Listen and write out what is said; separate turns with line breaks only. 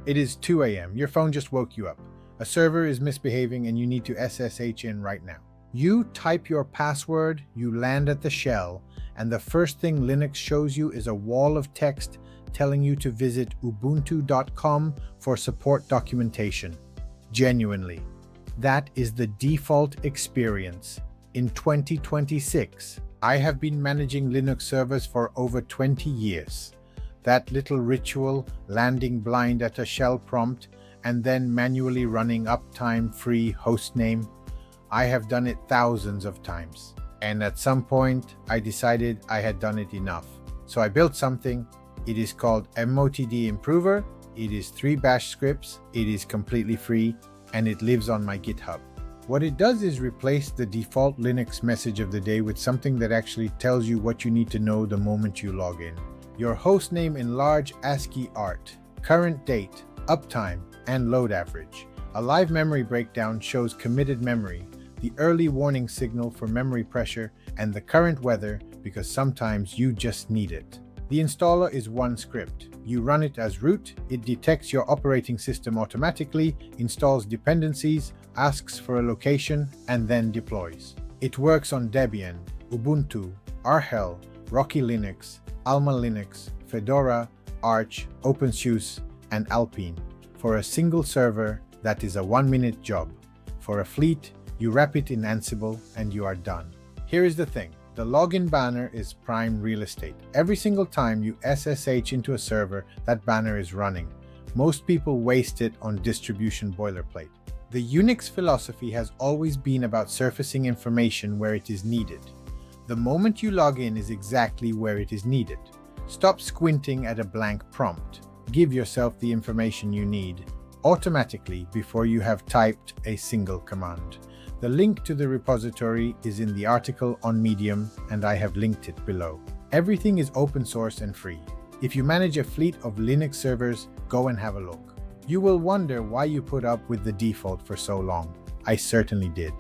It is 2 a.m. Your phone just woke you up. A server is misbehaving and you need to SSH in right now. You type your password, you land at the shell, and the first thing Linux shows you is a wall of text telling you to visit ubuntu.com for support documentation. Genuinely, that is the default experience. In 2026, I have been managing Linux servers for over 20 years. That little ritual, landing blind at a shell prompt, and then manually running Uptime free hostname, I have done it thousands of times. And at some point, I decided I had done it enough. So I built something. It is called MOTD Improver. It is 3 bash scripts. It is completely free, and it lives on my GitHub. What it does is replace the default Linux message of the day with something that actually tells you what you need to know the moment you log in. Your hostname in large ASCII art, current date, uptime, and load average. A live memory breakdown shows committed memory, the early warning signal for memory pressure, and the current weather because sometimes you just need it. The installer is one script. You run it as root, it detects your operating system automatically, installs dependencies, asks for a location, and then deploys. It works on Debian, Ubuntu, Arhel, Rocky Linux, Alma Linux, Fedora, Arch, OpenSUSE, and Alpine. For a single server, that is a 1-minute job. For a fleet, you wrap it in Ansible and you are done. Here is the thing. The login banner is prime real estate. Every single time you SSH into a server, that banner is running. Most people waste it on distribution boilerplate. The Unix philosophy has always been about surfacing information where it is needed. The moment you log in is exactly where it is needed. Stop squinting at a blank prompt. Give yourself the information you need automatically before you have typed a single command. The link to the repository is in the article on Medium, and I have linked it below. Everything is open source and free. If you manage a fleet of Linux servers, go and have a look. You will wonder why you put up with the default for so long. I certainly did.